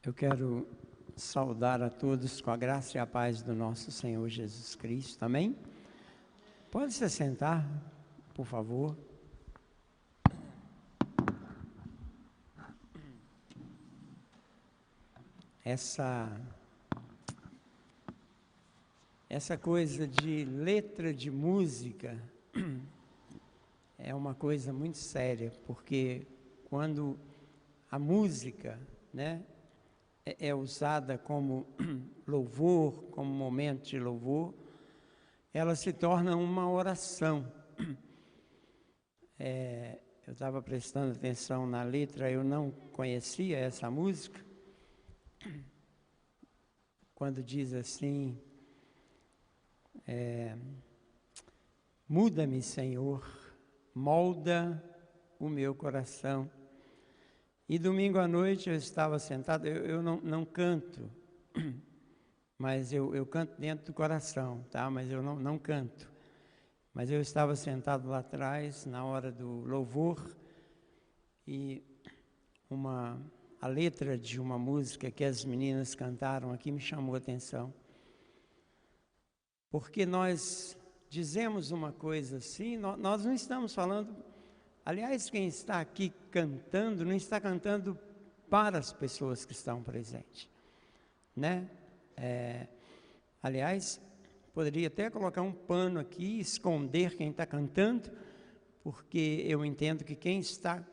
Eu quero saudar a todos com a graça e a paz do nosso Senhor Jesus Cristo, amém? Pode se sentar, por favor. Essa coisa de letra de música é uma coisa muito séria, porque quando a música, né, é usada como louvor, como momento de louvor, ela se torna uma oração. Eu estava prestando atenção na letra, eu não conhecia essa música, quando diz assim, muda-me, Senhor, molda o meu coração. E domingo à noite eu estava sentado, eu não canto, mas eu canto dentro do coração, tá? Mas eu não canto. Mas eu estava sentado lá atrás, na hora do louvor, e a letra de uma música que as meninas cantaram aqui me chamou a atenção. Porque nós dizemos uma coisa assim, nós não estamos falando... Aliás, quem está aqui cantando, não está cantando para as pessoas que estão presentes, né? Aliás, poderia até colocar um pano aqui, esconder quem está cantando, porque eu entendo que quem está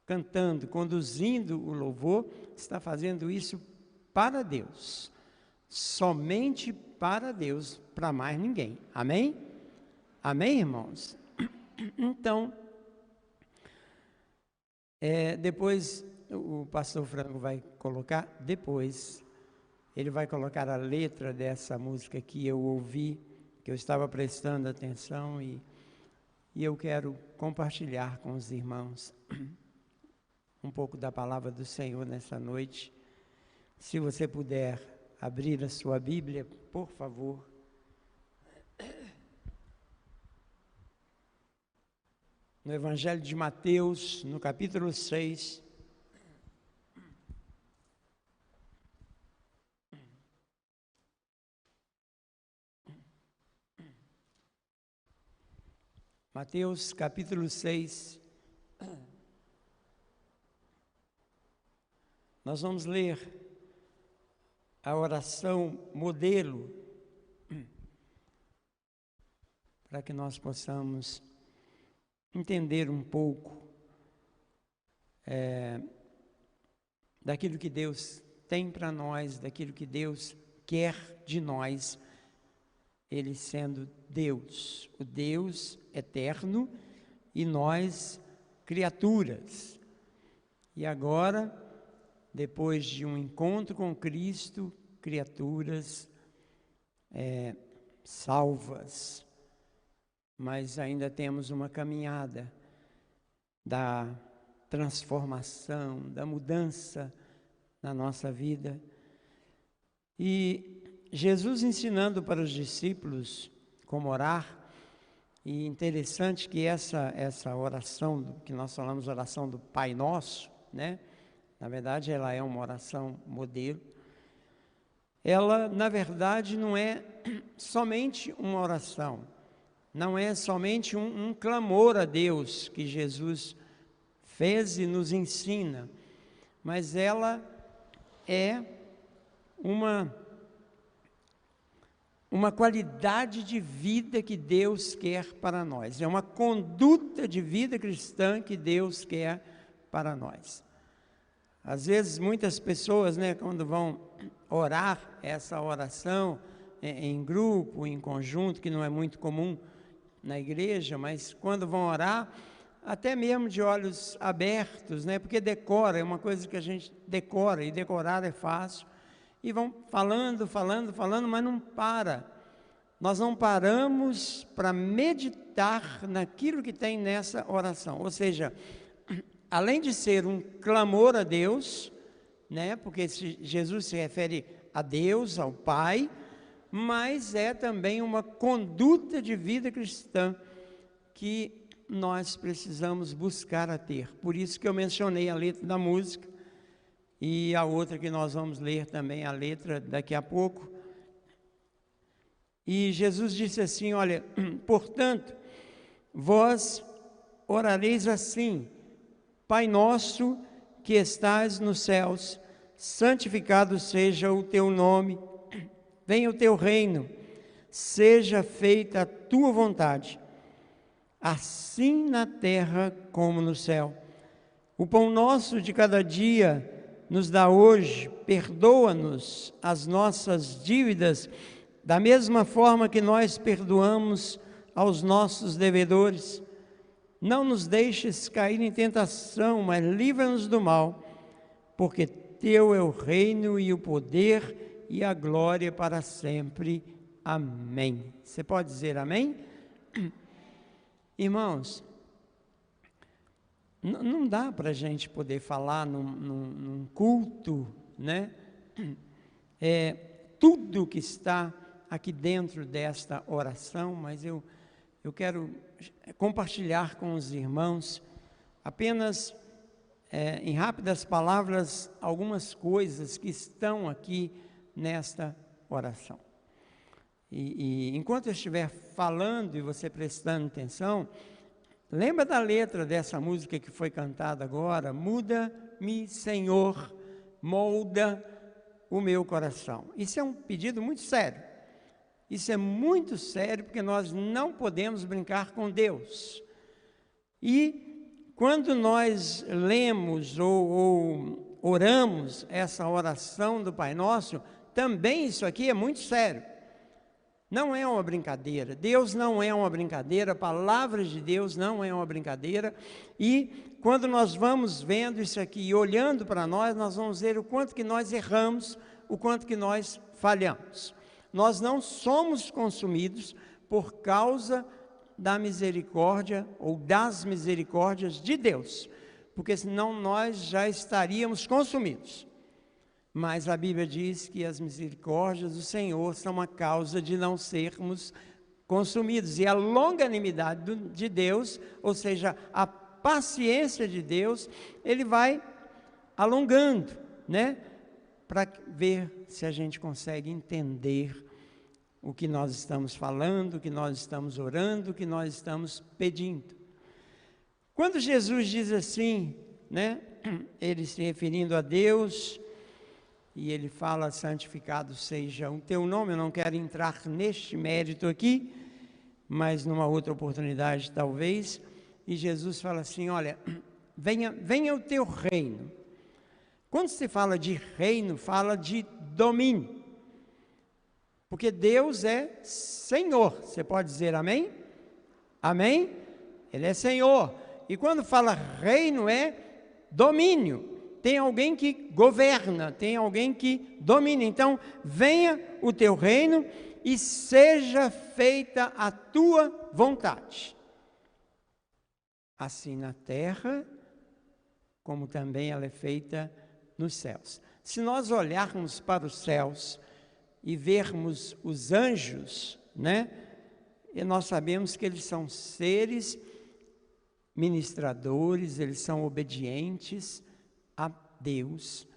cantando, conduzindo o louvor, está fazendo isso para Deus, somente para Deus, para mais ninguém, amém? Amém, irmãos? Então... depois o pastor Franco vai colocar, ele vai colocar a letra dessa música que eu ouvi, que eu estava prestando atenção e eu quero compartilhar com os irmãos um pouco da palavra do Senhor nessa noite. Se você puder abrir a sua Bíblia, por favor. No Evangelho de Mateus, no capítulo 6, Mateus capítulo 6, nós vamos ler a oração modelo, para que nós possamos entender um pouco daquilo que Deus tem para nós, daquilo que Deus quer de nós, Ele sendo Deus, o Deus eterno e nós criaturas. E agora, depois de um encontro com Cristo, criaturas salvas, mas ainda temos uma caminhada da transformação, da mudança na nossa vida. E Jesus ensinando para os discípulos como orar, e interessante que essa oração, que nós falamos, oração do Pai Nosso, né? Na verdade, ela é uma oração modelo. Ela, na verdade, não é somente uma oração, não é somente um clamor a Deus que Jesus fez e nos ensina, mas ela é uma qualidade de vida que Deus quer para nós, é uma conduta de vida cristã que Deus quer para nós. Às vezes, muitas pessoas, né, quando vão orar essa oração em grupo, em conjunto, que não é muito comum na igreja, mas quando vão orar, até mesmo de olhos abertos, né? Porque decora, é uma coisa que a gente decora, e decorar é fácil, e vão falando, mas não para. Nós não paramos para meditar naquilo que tem nessa oração, ou seja, além de ser um clamor a Deus, né? Porque Jesus se refere a Deus, ao Pai, mas é também uma conduta de vida cristã que nós precisamos buscar a ter. Por isso que eu mencionei a letra da música, e a outra que nós vamos ler também a letra daqui a pouco. E Jesus disse assim, olha, portanto, vós orareis assim: Pai nosso que estás nos céus, santificado seja o teu nome, venha o teu reino, seja feita a tua vontade, assim na terra como no céu. O pão nosso de cada dia nos dá hoje, perdoa-nos as nossas dívidas, da mesma forma que nós perdoamos aos nossos devedores. Não nos deixes cair em tentação, mas livra-nos do mal, porque teu é o reino e o poder e a glória para sempre. Amém. Você pode dizer amém? Irmãos, não dá para a gente poder falar num culto, né? Tudo que está aqui dentro desta oração, mas eu quero compartilhar com os irmãos, apenas em rápidas palavras, algumas coisas que estão aqui nesta oração. E enquanto eu estiver falando e você prestando atenção, lembra da letra dessa música que foi cantada agora? Muda-me, Senhor, molda o meu coração. Isso é um pedido muito sério. Isso é muito sério, porque nós não podemos brincar com Deus. E quando nós lemos ou oramos essa oração do Pai Nosso, também isso aqui é muito sério. Não é uma brincadeira. Deus não é uma brincadeira, a palavra de Deus não é uma brincadeira. E quando nós vamos vendo isso aqui e olhando para nós vamos ver o quanto que nós erramos, o quanto que nós falhamos. Nós não somos consumidos por causa da misericórdia ou das misericórdias de Deus, porque senão nós já estaríamos consumidos. Mas a Bíblia diz que as misericórdias do Senhor são a causa de não sermos consumidos. E a longanimidade de Deus, ou seja, a paciência de Deus, Ele vai alongando, né? Para ver se a gente consegue entender o que nós estamos falando, o que nós estamos orando, o que nós estamos pedindo. Quando Jesus diz assim, né? Ele se referindo a Deus, e ele fala, santificado seja o teu nome. Eu não quero entrar neste mérito aqui, mas numa outra oportunidade talvez. E Jesus fala assim, olha, venha o teu reino. Quando se fala de reino, fala de domínio, porque Deus é Senhor. Você pode dizer amém? Amém? Ele é Senhor. E quando fala reino, é domínio. Tem alguém que governa, tem alguém que domina. Então, venha o teu reino e seja feita a tua vontade, assim na terra, como também ela é feita nos céus. Se nós olharmos para os céus e vermos os anjos, né? E nós sabemos que eles são seres ministradores, eles são obedientes a Deus,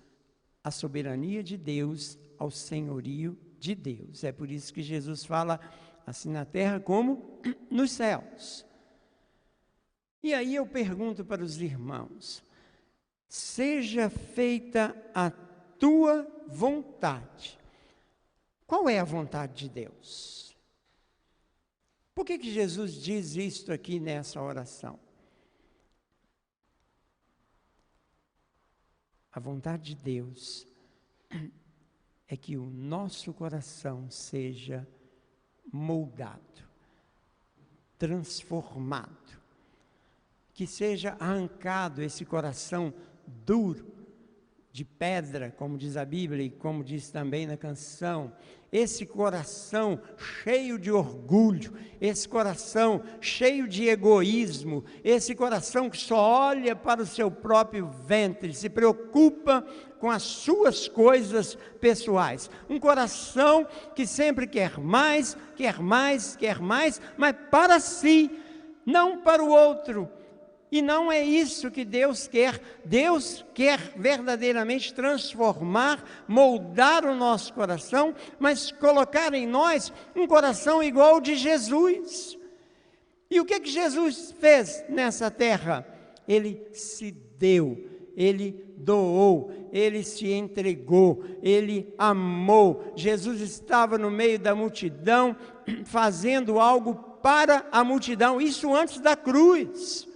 a soberania de Deus, ao senhorio de Deus. É por isso que Jesus fala assim na terra como nos céus. E aí eu pergunto para os irmãos, seja feita a tua vontade. Qual é a vontade de Deus? Por que Jesus diz isto aqui nessa oração? A vontade de Deus é que o nosso coração seja moldado, transformado, que seja arrancado esse coração duro, de pedra, como diz a Bíblia e como diz também na canção, esse coração cheio de orgulho, esse coração cheio de egoísmo, esse coração que só olha para o seu próprio ventre, se preocupa com as suas coisas pessoais, um coração que sempre quer mais, quer mais, quer mais, mas para si, não para o outro. E não é isso que Deus quer. Deus quer verdadeiramente transformar, moldar o nosso coração, mas colocar em nós um coração igual ao de Jesus. E o que Jesus fez nessa terra? Ele se deu, ele doou, ele se entregou, ele amou. Jesus estava no meio da multidão, fazendo algo para a multidão, isso antes da cruz.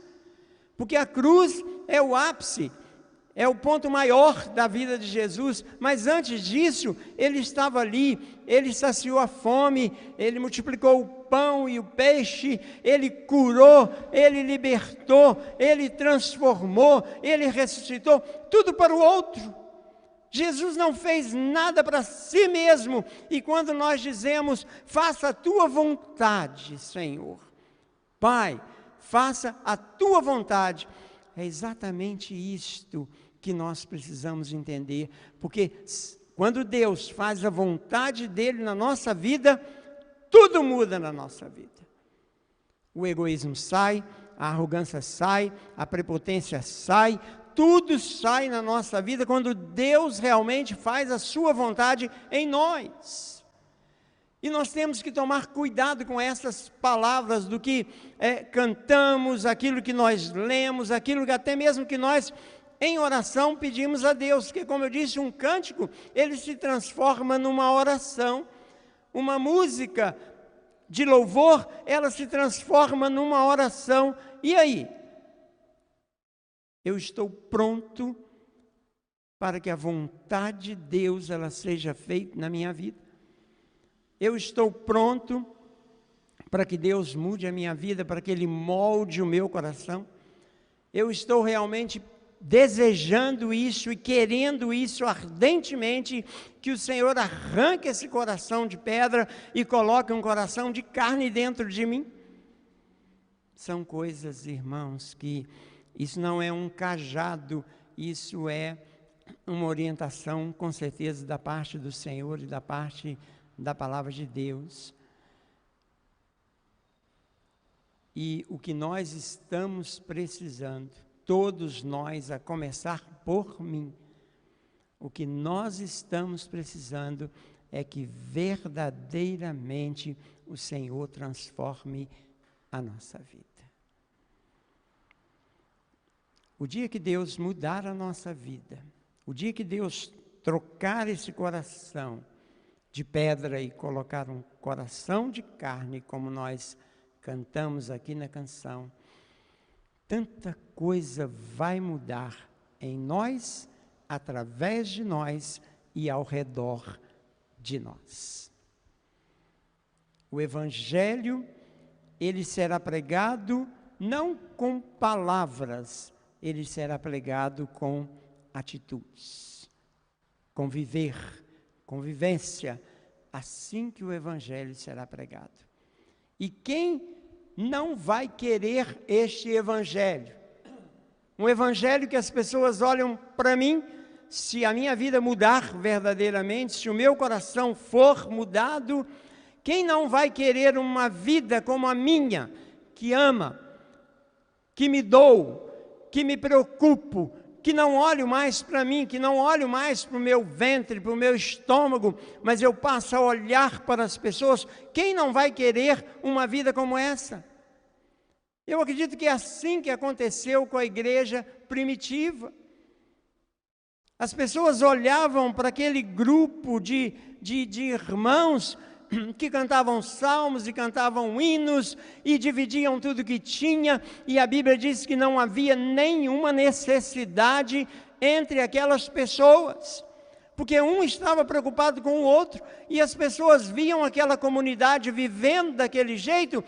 Porque a cruz é o ápice, é o ponto maior da vida de Jesus, mas antes disso, ele estava ali, ele saciou a fome, ele multiplicou o pão e o peixe, ele curou, ele libertou, ele transformou, ele ressuscitou, tudo para o outro. Jesus não fez nada para si mesmo, e quando nós dizemos, faça a tua vontade, Senhor, Pai, faça a tua vontade, é exatamente isto que nós precisamos entender, porque quando Deus faz a vontade dele na nossa vida, tudo muda na nossa vida. O egoísmo sai, a arrogância sai, a prepotência sai, tudo sai na nossa vida quando Deus realmente faz a sua vontade em nós. E nós temos que tomar cuidado com essas palavras do que cantamos, aquilo que nós lemos, aquilo que até mesmo que nós em oração pedimos a Deus, porque como eu disse, um cântico, ele se transforma numa oração, uma música de louvor, ela se transforma numa oração, e aí? Eu estou pronto para que a vontade de Deus, ela seja feita na minha vida? Eu estou pronto para que Deus mude a minha vida, para que Ele molde o meu coração? Eu estou realmente desejando isso e querendo isso ardentemente, que o Senhor arranque esse coração de pedra e coloque um coração de carne dentro de mim? São coisas, irmãos, que isso não é um cajado, isso é uma orientação, com certeza, da parte do Senhor e da parte da palavra de Deus. E o que nós estamos precisando, todos nós, a começar por mim, o que nós estamos precisando é que verdadeiramente o Senhor transforme a nossa vida. O dia que Deus mudar a nossa vida, o dia que Deus trocar esse coração de pedra e colocar um coração de carne, como nós cantamos aqui na canção, tanta coisa vai mudar em nós, através de nós e ao redor de nós. O Evangelho, ele será pregado não com palavras, ele será pregado com atitudes, com viver, convivência, assim que o Evangelho será pregado. E quem não vai querer este Evangelho? Um Evangelho que as pessoas olham para mim, se a minha vida mudar verdadeiramente, se o meu coração for mudado, quem não vai querer uma vida como a minha, que ama, que me dou, que me preocupo, que não olho mais para mim, que não olho mais para o meu ventre, para o meu estômago, mas eu passo a olhar para as pessoas? Quem não vai querer uma vida como essa? Eu acredito que é assim que aconteceu com a igreja primitiva. As pessoas olhavam para aquele grupo de irmãos que cantavam salmos e cantavam hinos e dividiam tudo que tinha, e a Bíblia diz que não havia nenhuma necessidade entre aquelas pessoas, porque um estava preocupado com o outro, e as pessoas viam aquela comunidade vivendo daquele jeito,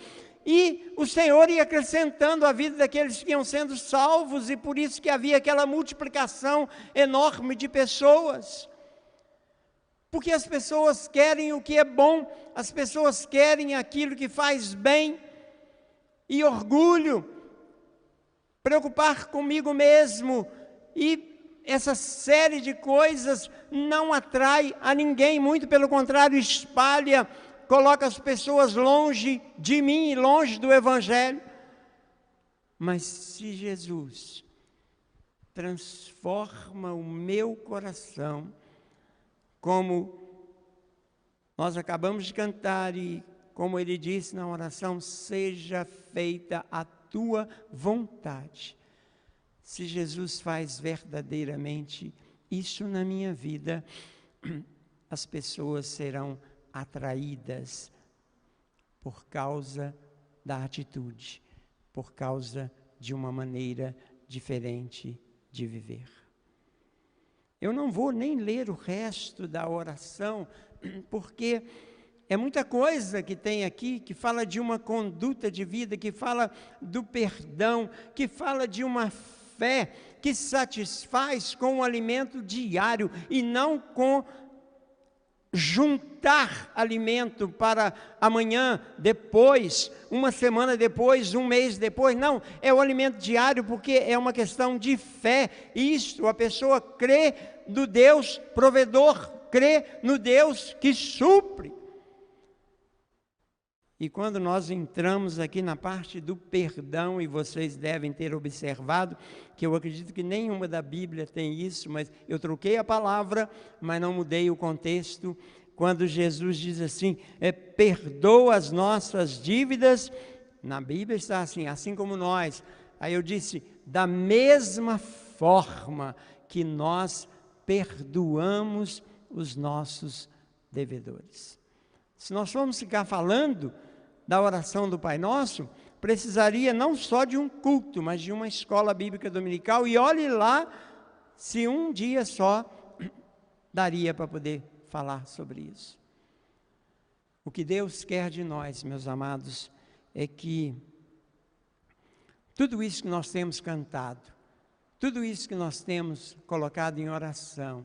e o Senhor ia acrescentando a vida daqueles que iam sendo salvos, e por isso que havia aquela multiplicação enorme de pessoas. Porque as pessoas querem o que é bom, as pessoas querem aquilo que faz bem, e orgulho, preocupar comigo mesmo, e essa série de coisas não atrai a ninguém, muito pelo contrário, espalha, coloca as pessoas longe de mim e longe do Evangelho. Mas se Jesus transforma o meu coração, como nós acabamos de cantar e como ele disse na oração, seja feita a tua vontade. Se Jesus faz verdadeiramente isso na minha vida, as pessoas serão atraídas por causa da atitude, por causa de uma maneira diferente de viver. Eu não vou nem ler o resto da oração, porque é muita coisa que tem aqui, que fala de uma conduta de vida, que fala do perdão, que fala de uma fé que satisfaz com o alimento diário e não com juntar alimento para amanhã, depois, uma semana depois, um mês depois. Não, é o alimento diário, porque é uma questão de fé. Isto, a pessoa crê no Deus provedor, crê no Deus que supre. E quando nós entramos aqui na parte do perdão, e vocês devem ter observado, que eu acredito que nenhuma da Bíblia tem isso, mas eu troquei a palavra, mas não mudei o contexto. Quando Jesus diz assim, perdoa as nossas dívidas, na Bíblia está assim como nós. Aí eu disse, da mesma forma que nós perdoamos os nossos devedores. Se nós formos ficar falando da oração do Pai Nosso, precisaria não só de um culto, mas de uma escola bíblica dominical, e olhe lá se um dia só daria para poder falar sobre isso. O que Deus quer de nós, meus amados, é que tudo isso que nós temos cantado, tudo isso que nós temos colocado em oração,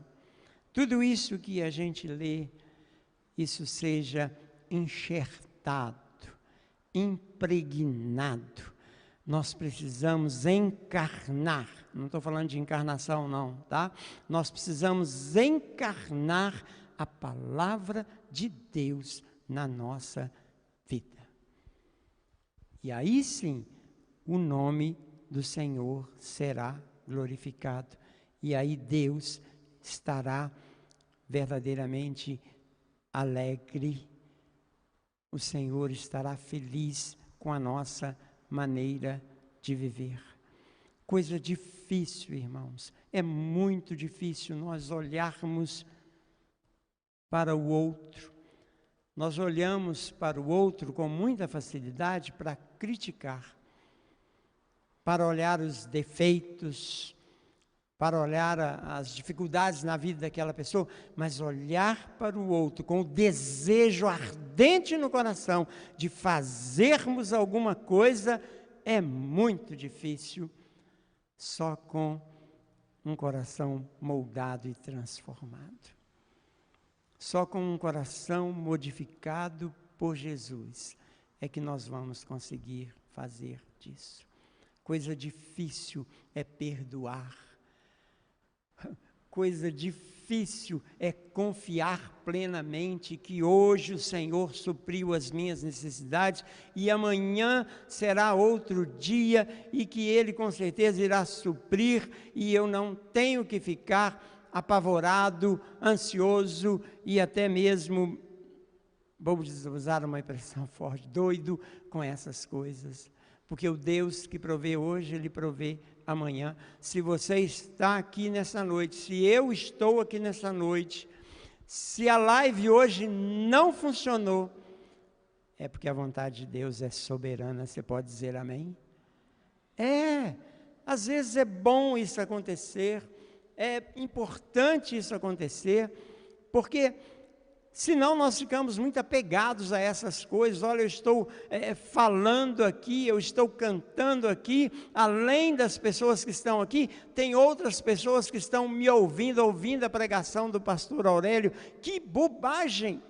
tudo isso que a gente lê, isso seja enxertado, impregnado. Nós precisamos encarnar, não estou falando de encarnação não, tá? Nós precisamos encarnar a palavra de Deus na nossa vida. E aí sim, o nome do Senhor será glorificado. E aí Deus estará verdadeiramente alegre. O Senhor estará feliz com a nossa maneira de viver. Coisa difícil, irmãos. É muito difícil nós olharmos para o outro. Nós olhamos para o outro com muita facilidade para criticar, para olhar os defeitos, para olhar as dificuldades na vida daquela pessoa, mas olhar para o outro com o desejo ardente no coração de fazermos alguma coisa é muito difícil, só com um coração moldado e transformado. Só com um coração modificado por Jesus é que nós vamos conseguir fazer disso. Coisa difícil é perdoar. Coisa difícil é confiar plenamente que hoje o Senhor supriu as minhas necessidades e amanhã será outro dia e que Ele com certeza irá suprir e eu não tenho que ficar apavorado, ansioso e até mesmo, vou usar uma expressão forte, doido com essas coisas. Porque o Deus que provê hoje, Ele provê amanhã. Se você está aqui nessa noite, se eu estou aqui nessa noite, se a live hoje não funcionou, é porque a vontade de Deus é soberana. Você pode dizer amém? Às vezes é bom isso acontecer, é importante isso acontecer, porque senão nós ficamos muito apegados a essas coisas. Olha, eu estou falando aqui, eu estou cantando aqui, além das pessoas que estão aqui, tem outras pessoas que estão me ouvindo a pregação do pastor Aurélio. Que bobagem!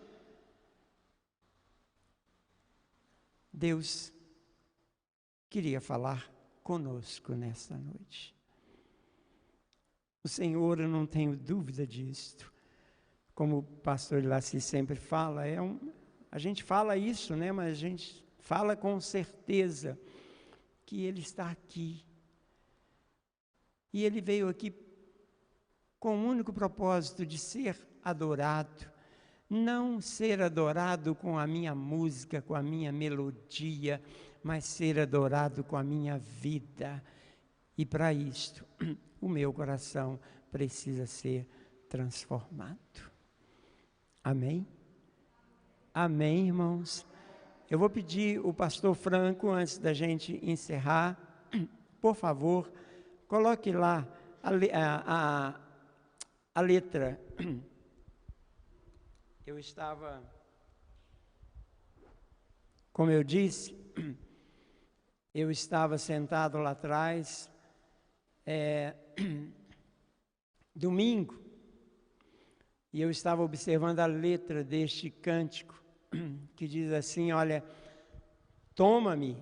Deus queria falar conosco nesta noite. O Senhor, eu não tenho dúvida disto. Como o pastor Laci sempre fala, a gente fala isso, né? Mas a gente fala com certeza. que Ele está aqui. E Ele veio aqui com o único propósito de ser adorado. Não ser adorado com a minha música, com a minha melodia, mas ser adorado com a minha vida. E para isto, o meu coração precisa ser transformado. Amém? Amém, irmãos? Eu vou pedir o pastor Franco, antes da gente encerrar, por favor, coloque lá a letra. Eu estava, como eu disse, eu estava sentado lá atrás, domingo, e eu estava observando a letra deste cântico, que diz assim, olha, toma-me,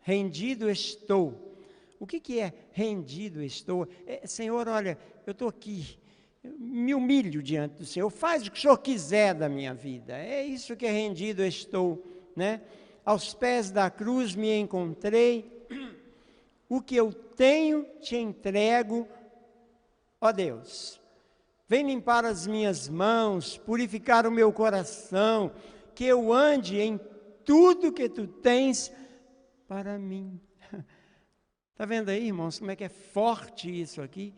rendido estou. O que é rendido estou? Senhor, olha, eu estou aqui, eu me humilho diante do Senhor, faz o que o Senhor quiser da minha vida. É isso que é rendido estou, né? Aos pés da cruz me encontrei, o que eu tenho te entrego, ó Deus. Vem limpar as minhas mãos, purificar o meu coração, que eu ande em tudo que tu tens para mim. Está vendo aí, irmãos, como é que é forte isso aqui?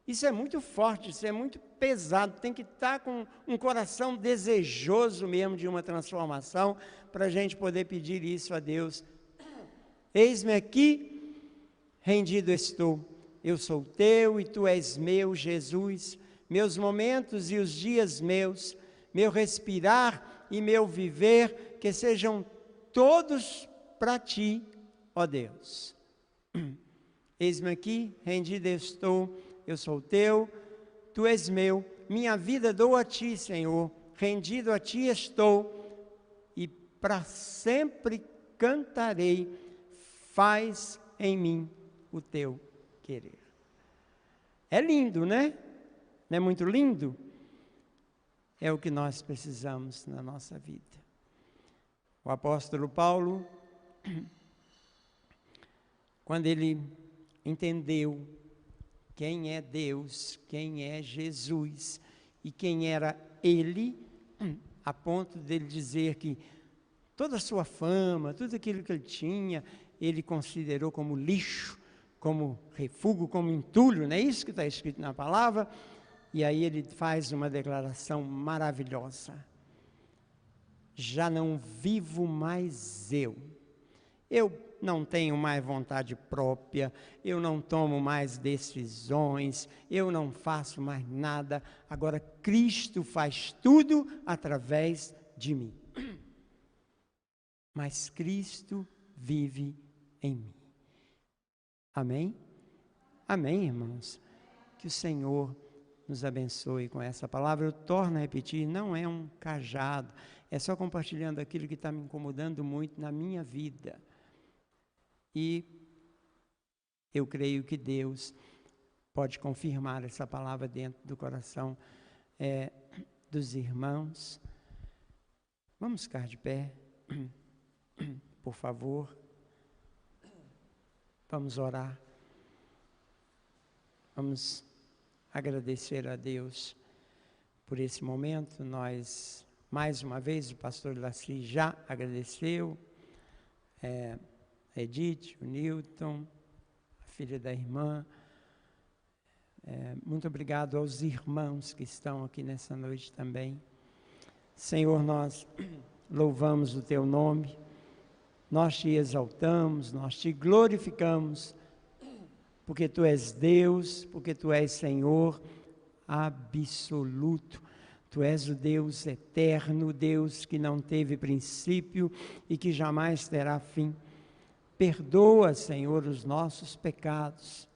Isso é muito forte, isso é muito pesado, tem que estar com um coração desejoso mesmo de uma transformação, para a gente poder pedir isso a Deus. Eis-me aqui, rendido estou, eu sou teu e tu és meu, Jesus, meus momentos e os dias meus, meu respirar e meu viver, que sejam todos para ti, ó Deus. Eis-me aqui, rendido estou, eu sou teu, tu és meu, minha vida dou a ti, Senhor, rendido a ti estou, e para sempre cantarei, faz em mim o teu querer. É lindo, né? Não é muito lindo? É o que nós precisamos na nossa vida. O apóstolo Paulo, quando ele entendeu quem é Deus, quem é Jesus e quem era ele, a ponto dele dizer que toda a sua fama, tudo aquilo que ele tinha, ele considerou como lixo, como refúgio, como entulho, não é isso que está escrito na palavra? E aí ele faz uma declaração maravilhosa. Já não vivo mais eu não tenho mais vontade própria, eu não tomo mais decisões, eu não faço mais nada, agora Cristo faz tudo através de mim. Mas Cristo vive em mim. Amém? Amém, irmãos? Que o Senhor nos abençoe com essa palavra. Eu torno a repetir, não é um cajado, é só compartilhando aquilo que está me incomodando muito na minha vida. E eu creio que Deus pode confirmar essa palavra dentro do coração dos irmãos. Vamos ficar de pé, por favor. Vamos orar. Vamos agradecer a Deus por esse momento. Nós, mais uma vez, o pastor Laci já agradeceu, a Edith, o Newton, a filha da irmã. Muito obrigado aos irmãos que estão aqui nessa noite também. Senhor, nós louvamos o teu nome, nós te exaltamos, nós te glorificamos, porque tu és Deus, porque tu és Senhor absoluto. Tu és o Deus eterno, Deus que não teve princípio e que jamais terá fim. Perdoa, Senhor, os nossos pecados.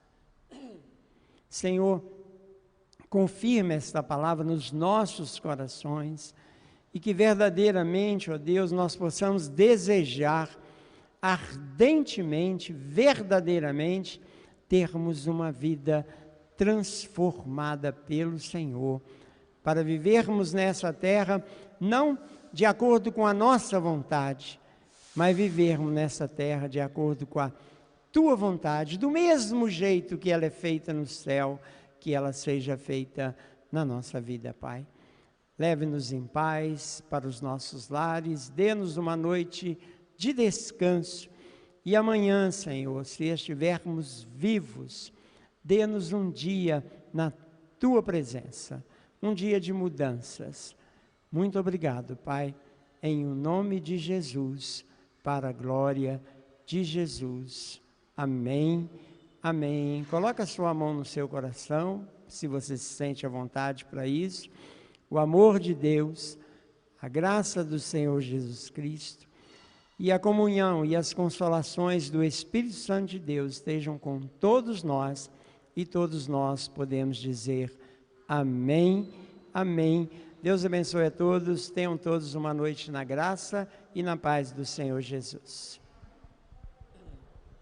Senhor, confirma esta palavra nos nossos corações e que verdadeiramente, ó Deus, nós possamos desejar ardentemente, verdadeiramente, termos uma vida transformada pelo Senhor, para vivermos nessa terra, não de acordo com a nossa vontade, mas vivermos nessa terra de acordo com a tua vontade, do mesmo jeito que ela é feita no céu, que ela seja feita na nossa vida, Pai. Leve-nos em paz para os nossos lares, dê-nos uma noite de descanso. E amanhã, Senhor, se estivermos vivos, dê-nos um dia na tua presença, um dia de mudanças. Muito obrigado, Pai, em o nome de Jesus, para a glória de Jesus. Amém, amém. Coloca a sua mão no seu coração, se você se sente à vontade para isso. O amor de Deus, a graça do Senhor Jesus Cristo e a comunhão e as consolações do Espírito Santo de Deus estejam com todos nós, e todos nós podemos dizer amém, amém. Deus abençoe a todos, tenham todos uma noite na graça e na paz do Senhor Jesus.